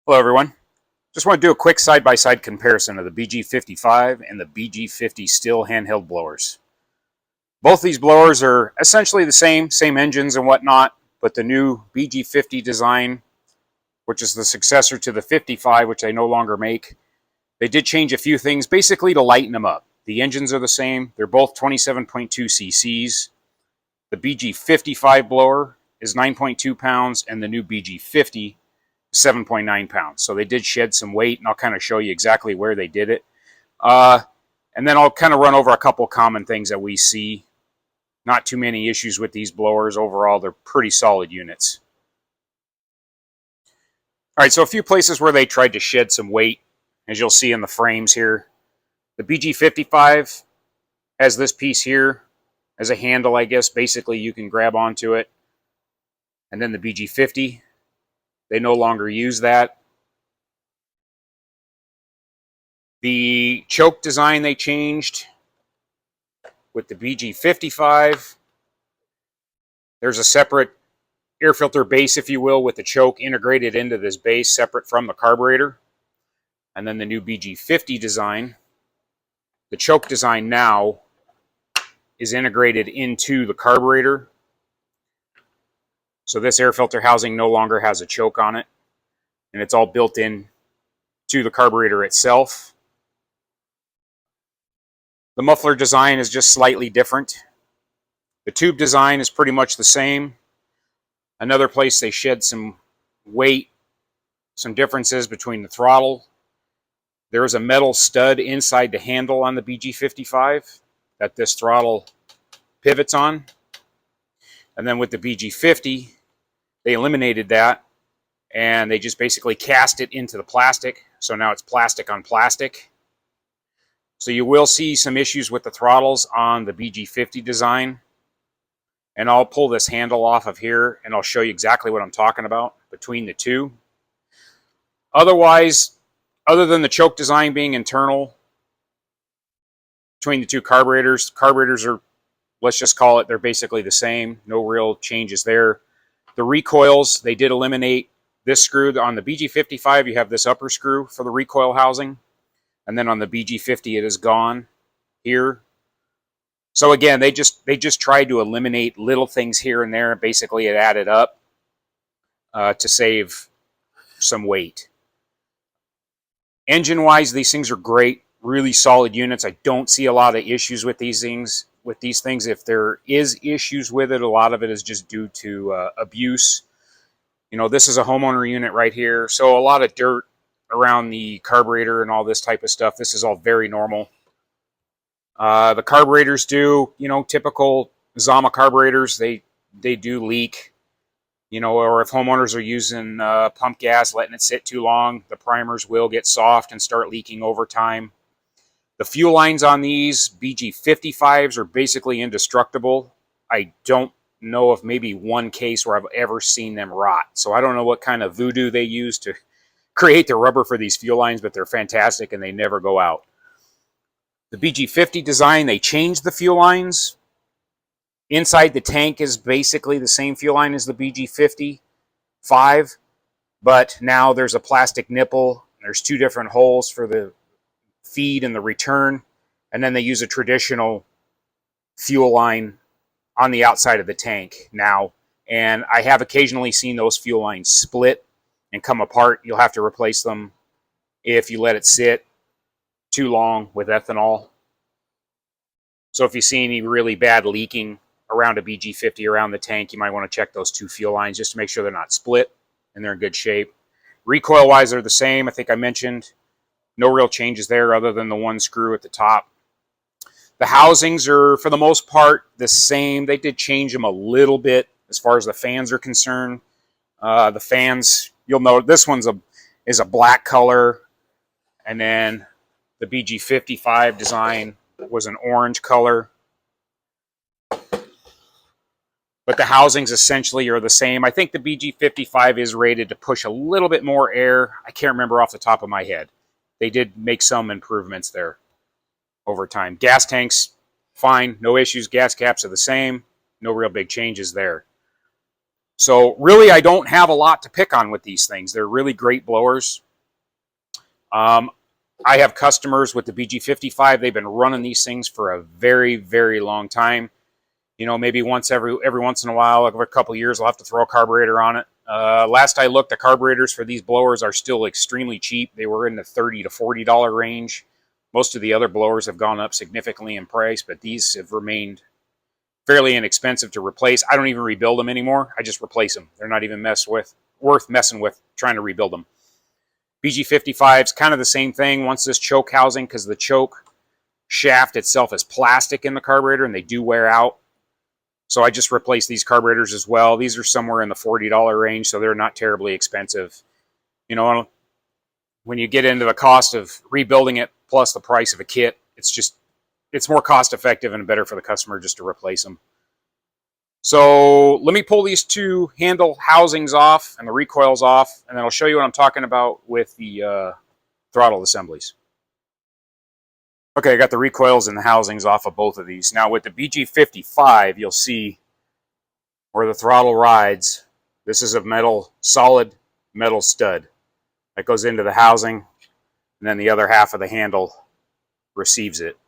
Hello everyone. Just want to do a quick side-by-side comparison of the BG55 and the BG50 STIHL handheld blowers. Both these blowers are essentially the same engines and whatnot, but the new BG50 design, which is the successor to the 55, which they no longer make, they did change a few things basically to lighten them up. The engines are the same. They're both 27.2 cc's. The BG55 blower is 9.2 pounds and the new BG50 7.9 pounds. So they did shed some weight, and I'll kind of show you exactly where they did it. And then I'll kind of run over a couple common things that we see. Not too many issues with these blowers. Overall, they're pretty solid units. All right, so a few places where they tried to shed some weight, as you'll see in the frames here. The BG55 has this piece here as a handle, I guess. Basically, you can grab onto it. And then the BG50, they no longer use that. The choke design they changed with the BG55. There's a separate air filter base, if you will, with the choke integrated into this base separate from the carburetor. And then the new BG50 design. The choke design now is integrated into the carburetor. So this air filter housing no longer has a choke on it, and it's all built in to the carburetor itself. The muffler design is just slightly different. The tube design is pretty much the same. Another place they shed some weight, some differences between the throttle. There is a metal stud inside the handle on the BG55 that this throttle pivots on. And then with the BG50, they eliminated that, and they just basically cast it into the plastic. So now it's plastic on plastic. So you will see some issues with the throttles on the BG50 design. And I'll pull this handle off of here, and I'll show you exactly what I'm talking about between the two. Otherwise, other than the choke design being internal between the two carburetors are, let's just call it, they're basically the same. No real changes there. The recoils, they did eliminate this screw. On the BG55, you have this upper screw for the recoil housing. And then on the BG50, it is gone here. So again, they just tried to eliminate little things here and there. Basically, it added up to save some weight. Engine-wise, these things are great. Really solid units. I don't see a lot of issues with these things. If there is issues with it, a lot of it is just due to abuse. You know, this is a homeowner unit right here, so a lot of dirt around the carburetor and all this type of stuff. This is all very normal. The carburetors do, you know, typical Zama carburetors, they do leak. You know, or if homeowners are using pump gas, letting it sit too long, the primers will get soft and start leaking over time. The fuel lines on these BG55s are basically indestructible. I don't know of maybe one case where I've ever seen them rot. So I don't know what kind of voodoo they use to create the rubber for these fuel lines, but they're fantastic and they never go out. The BG50 design, they changed the fuel lines. Inside the tank is basically the same fuel line as the BG55, but now there's a plastic nipple. There's two different holes for the feed and the return, and then they use a traditional fuel line on the outside of the tank now. And I have occasionally seen those fuel lines split and come apart. You'll have to replace them if you let it sit too long with ethanol. So if you see any really bad leaking around a BG50 around the tank, you might want to check those two fuel lines just to make sure they're not split and they're in good shape. Recoil wise, they're the same. I think I mentioned no real changes there other than the one screw at the top. The housings are, for the most part, the same. They did change them a little bit as far as the fans are concerned. The fans, you'll note this one's is a black color, and then the BG55 design was an orange color. But the housings essentially are the same. I think the BG55 is rated to push a little bit more air. I can't remember off the top of my head. They did make some improvements there over time. Gas tanks, fine, no issues. Gas caps are the same. No real big changes there. So really, I don't have a lot to pick on with these things. They're really great blowers. I have customers with the BG55. They've been running these things for a very, very long time. You know, maybe every once in a while, like every couple of years, I'll have to throw a carburetor on it. Last I looked, the carburetors for these blowers are still extremely cheap. They were in the $30 to $40 range. Most of the other blowers have gone up significantly in price, but these have remained fairly inexpensive to replace. I don't even rebuild them anymore. I just replace them. They're not even worth messing with trying to rebuild them. BG55 is kind of the same thing. Once this choke housing, because the choke shaft itself is plastic in the carburetor and they do wear out. So I just replaced these carburetors as well. These are somewhere in the $40 range, so they're not terribly expensive. You know, when you get into the cost of rebuilding it plus the price of a kit, it's more cost effective and better for the customer just to replace them. So let me pull these two handle housings off and the recoils off, and then I'll show you what I'm talking about with the throttle assemblies. Okay, I got the recoils and the housings off of both of these. Now with the BG55, you'll see where the throttle rides. This is a solid metal stud that goes into the housing, and then the other half of the handle receives it.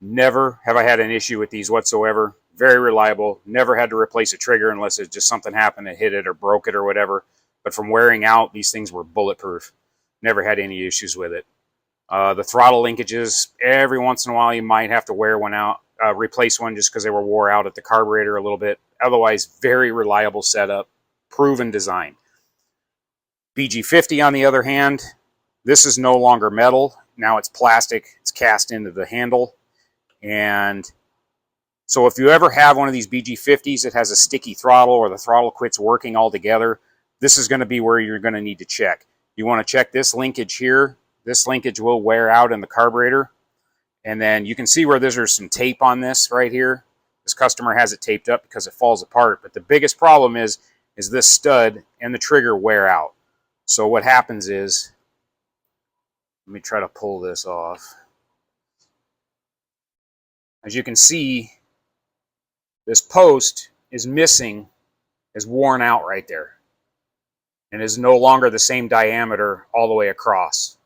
Never have I had an issue with these whatsoever. Very reliable. Never had to replace a trigger unless it just something happened and hit it or broke it or whatever. But from wearing out, these things were bulletproof. Never had any issues with it. The throttle linkages, every once in a while you might have to wear one out, replace one just because they were wore out at the carburetor a little bit. Otherwise, very reliable setup, proven design. BG50 on the other hand, this is no longer metal. Now it's plastic. It's cast into the handle. And so if you ever have one of these BG50s that has a sticky throttle or the throttle quits working altogether, this is going to be where you're going to need to check. You want to check this linkage here. This linkage will wear out in the carburetor. And then you can see where there's some tape on this right here. This customer has it taped up because it falls apart. But the biggest problem is this stud and the trigger wear out. So what happens is, let me try to pull this off. As you can see, this post is missing, is worn out right there, and is no longer the same diameter all the way across.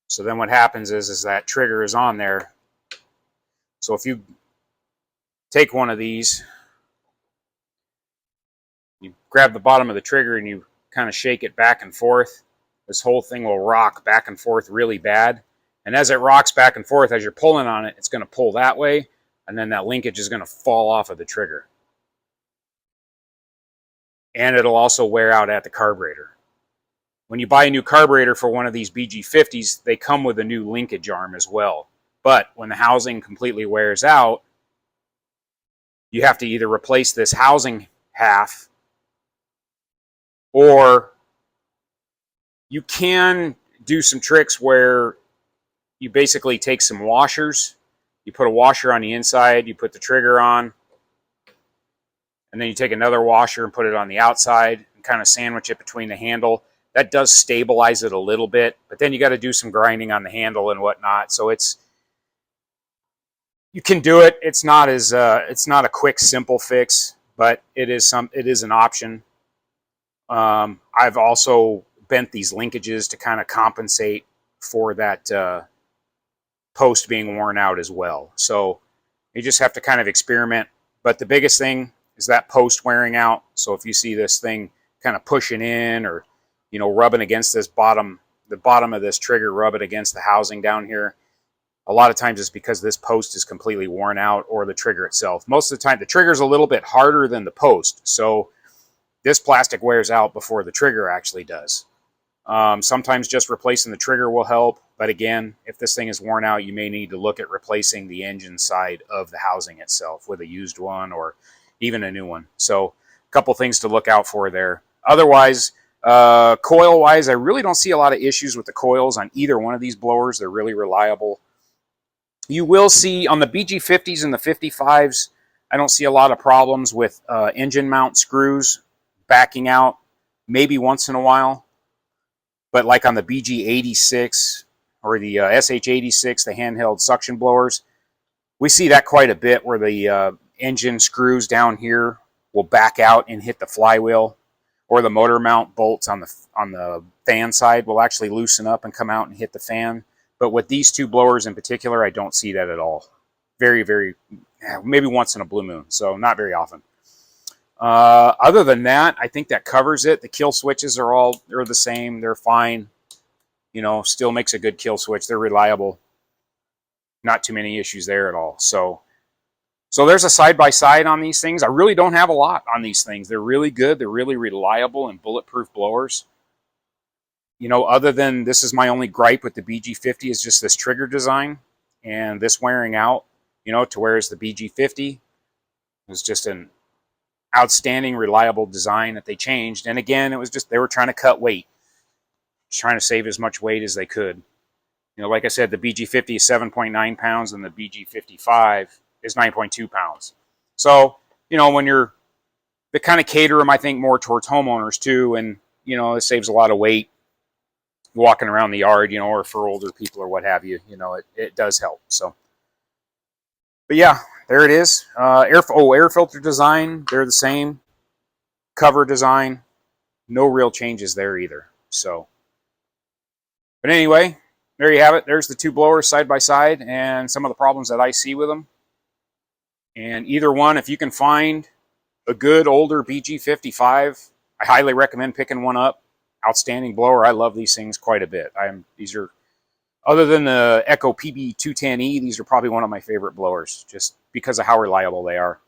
So then what happens is that trigger is on there. So if you take one of these, you grab the bottom of the trigger and you kind of shake it back and forth, this whole thing will rock back and forth really bad. And as it rocks back and forth, as you're pulling on it, it's going to pull that way, and then that linkage is going to fall off of the trigger. And it'll also wear out at the carburetor. When you buy a new carburetor for one of these BG50s, they come with a new linkage arm as well. But when the housing completely wears out, you have to either replace this housing half, or you can do some tricks where you basically take some washers, you put a washer on the inside, you put the trigger on, and then you take another washer and put it on the outside and kind of sandwich it between the handle. That does stabilize it a little bit, but then you got to do some grinding on the handle and whatnot. So you can do it. It's not a quick, simple fix, but it is an option. I've also bent these linkages to kind of compensate for that post being worn out as well. So you just have to kind of experiment. But the biggest thing is that post wearing out. So if you see this thing kind of pushing in, or rubbing against the bottom of this trigger, rub it against the housing down here, a lot of times it's because this post is completely worn out, or the trigger itself. Most of the time the trigger is a little bit harder than the post, so this plastic wears out before the trigger actually does. Sometimes just replacing the trigger will help, but again, if this thing is worn out, you may need to look at replacing the engine side of the housing itself with a used one or even a new one. So a couple things to look out for there. Otherwise, coil-wise, I really don't see a lot of issues with the coils on either one of these blowers. They're really reliable. You will see on the BG50s and the 55s, I don't see a lot of problems with engine mount screws backing out, maybe once in a while. But like on the BG86 or the SH86, the handheld suction blowers, we see that quite a bit, where the engine screws down here will back out and hit the flywheel, or the motor mount bolts on the fan side will actually loosen up and come out and hit the fan. But with these two blowers in particular, I don't see that at all. Very, very, maybe once in a blue moon, so not very often. Other than that, I think that covers it. The kill switches they're the same. They're fine. You know, still makes a good kill switch. They're reliable. Not too many issues there at all. So there's a side-by-side on these things. I really don't have a lot on these things. They're really good. They're really reliable and bulletproof blowers. You know, other than this is my only gripe with the BG50 is just this trigger design and this wearing out, you know, to whereas the BG50 was just an outstanding, reliable design that they changed. And again, it was just they were trying to cut weight, just trying to save as much weight as they could. You know, like I said, the BG50 is 7.9 pounds and the BG55 is 9.2 pounds. So, you know, when they kind of cater them, I think, more towards homeowners too. And, you know, it saves a lot of weight walking around the yard, you know, or for older people or what have you, you know, it does help. So, but yeah, there it is. Air filter design, they're the same. Cover design, no real changes there either. So, but anyway, there you have it. There's the two blowers side by side and some of the problems that I see with them. And either one, if you can find a good older BG55, I highly recommend picking one up. Outstanding blower. I love these things quite a bit. These are, other than the Echo PB210E, these are probably one of my favorite blowers, just because of how reliable they are.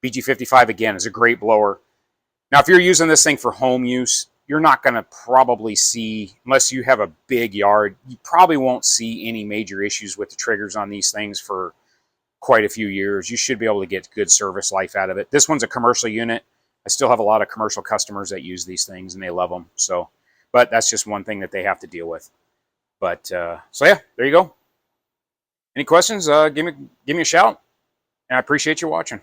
BG55, again, is a great blower. Now, if you're using this thing for home use, you're not going to probably see, unless you have a big yard, you probably won't see any major issues with the triggers on these things for quite a few years. You should be able to get good service life out of it. This one's a commercial unit. I still have a lot of commercial customers that use these things and they love them. So, but that's just one thing that they have to deal with. But so yeah, there you go. Any questions? Give me a shout, and I appreciate you watching.